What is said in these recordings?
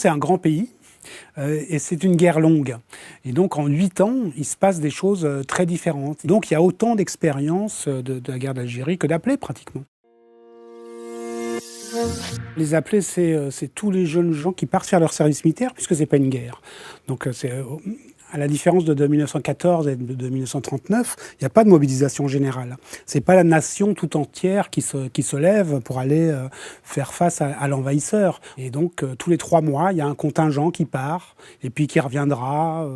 C'est un grand pays et c'est une guerre longue. Et donc en 8 ans, il se passe des choses très différentes. Donc il y a autant d'expériences de la guerre d'Algérie que d'appelés pratiquement. Les appelés, c'est tous les jeunes gens qui partent faire leur service militaire puisque c'est pas une guerre. Donc c'est à la différence de 1914 et de 1939, il n'y a pas de mobilisation générale. C'est pas la nation tout entière qui se lève pour aller faire face à l'envahisseur. Et donc tous les 3 mois, il y a un contingent qui part et puis qui reviendra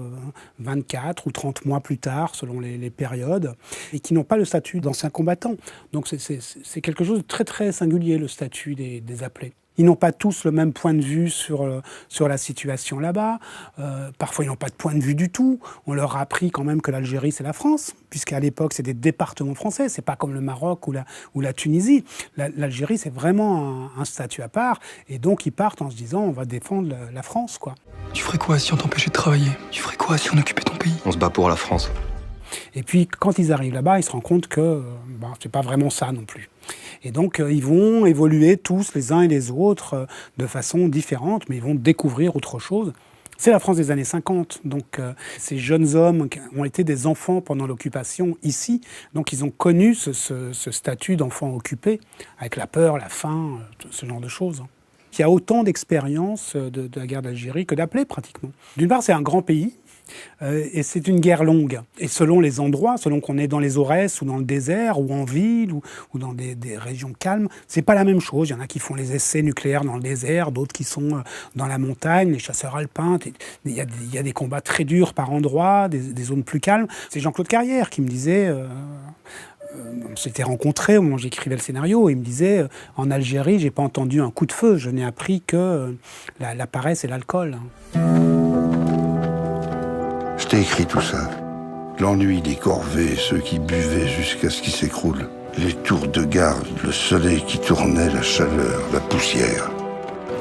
24 ou 30 mois plus tard, selon les périodes, et qui n'ont pas le statut d'anciens combattants. Donc c'est quelque chose de très très singulier, le statut des appelés. Ils n'ont pas tous le même point de vue sur la situation là-bas. Parfois, ils n'ont pas de point de vue du tout. On leur a appris quand même que l'Algérie, c'est la France, puisqu'à l'époque, c'est des départements français. C'est pas comme le Maroc ou la Tunisie. L'Algérie, c'est vraiment un statut à part. Et donc, ils partent en se disant, on va défendre la France, quoi. Tu ferais quoi si on t'empêchait de travailler? Tu ferais quoi si on occupait ton pays? On se bat pour la France. Et puis, quand ils arrivent là-bas, ils se rendent compte que c'est pas vraiment ça non plus. Et donc, ils vont évoluer tous, les uns et les autres, de façon différente, mais ils vont découvrir autre chose. C'est la France des années 50. Donc, ces jeunes hommes ont été des enfants pendant l'occupation ici. Donc, ils ont connu ce statut d'enfant occupé, avec la peur, la faim, ce genre de choses. Il y a autant d'expériences de la guerre d'Algérie que d'appelés, pratiquement. D'une part, c'est un grand pays. Et c'est une guerre longue. Et selon les endroits, selon qu'on est dans les Aurès ou dans le désert ou en ville ou dans des régions calmes, c'est pas la même chose. Il y en a qui font les essais nucléaires dans le désert, d'autres qui sont dans la montagne, les chasseurs alpins. Il y a des combats très durs par endroits, des zones plus calmes. C'est Jean-Claude Carrière qui me disait... on s'était rencontrés au moment où j'écrivais le scénario. Il me disait, en Algérie, j'ai pas entendu un coup de feu. Je n'ai appris que la paresse et l'alcool. Je t'ai écrit tout ça. L'ennui des corvées, ceux qui buvaient jusqu'à ce qu'ils s'écroulent. Les tours de garde, le soleil qui tournait, la chaleur, la poussière.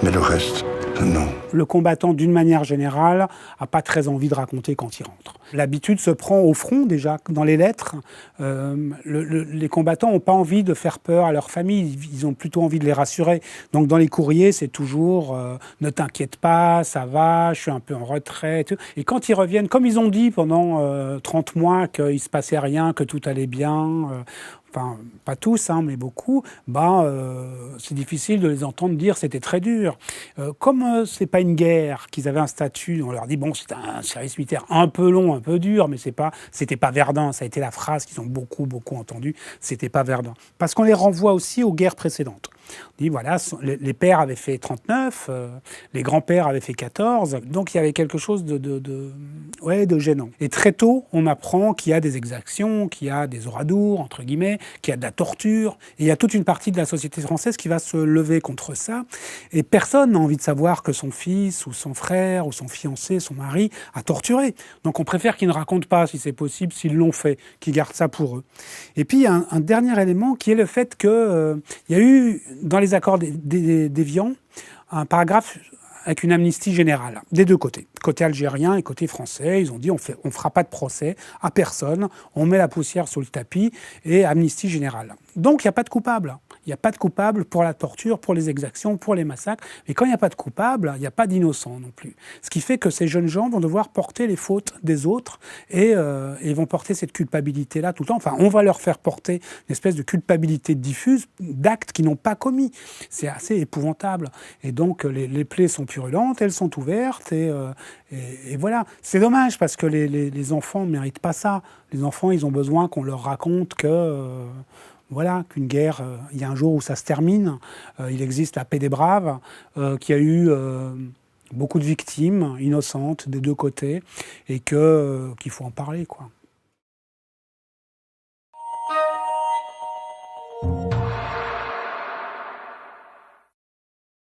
Mais le reste, non. Le combattant, d'une manière générale, n'a pas très envie de raconter quand il rentre. L'habitude se prend au front, déjà, dans les lettres. Les combattants n'ont pas envie de faire peur à leur famille, ils ont plutôt envie de les rassurer. Donc dans les courriers, c'est toujours « ne t'inquiète pas, ça va, je suis un peu en retrait ». Et quand ils reviennent, comme ils ont dit pendant 30 mois qu'il ne se passait rien, que tout allait bien... Enfin, pas tous, mais beaucoup, c'est difficile de les entendre dire c'était très dur. Comme c'est pas une guerre, qu'ils avaient un statut, on leur dit bon, c'est un service militaire un peu long, un peu dur, mais c'était pas Verdun. Ça a été la phrase qu'ils ont beaucoup entendue, c'était pas Verdun. Parce qu'on les renvoie aussi aux guerres précédentes. On dit voilà, les pères avaient fait 39, les grands-pères avaient fait 14, donc il y avait quelque chose de gênant. Et très tôt, on apprend qu'il y a des exactions, qu'il y a des oradours, entre guillemets, qu'il y a de la torture. Et il y a toute une partie de la société française qui va se lever contre ça. Et personne n'a envie de savoir que son fils, ou son frère, ou son fiancé, son mari, a torturé. Donc on préfère qu'ils ne racontent pas, si c'est possible, s'ils l'ont fait, qu'ils gardent ça pour eux. Et puis il y a un dernier élément qui est le fait qu'il y a eu, dans les accords d'Évian, un paragraphe avec une amnistie générale, des deux côtés. Côté algérien et côté français, ils ont dit on fera pas de procès à personne, on met la poussière sur le tapis et amnistie générale. Donc il n'y a pas de coupable. Il n'y a pas de coupable pour la torture, pour les exactions, pour les massacres. Mais quand il n'y a pas de coupable, il n'y a pas d'innocent non plus. Ce qui fait que ces jeunes gens vont devoir porter les fautes des autres et vont porter cette culpabilité-là tout le temps. Enfin, on va leur faire porter une espèce de culpabilité diffuse d'actes qu'ils n'ont pas commis. C'est assez épouvantable. Et donc, les plaies sont purulentes, elles sont ouvertes et voilà. C'est dommage parce que les enfants ne méritent pas ça. Les enfants, ils ont besoin qu'on leur raconte que... Voilà, qu'une guerre, il y a un jour où ça se termine, il existe la paix des braves, qu'il y a eu beaucoup de victimes innocentes des deux côtés et qu'il faut en parler, quoi.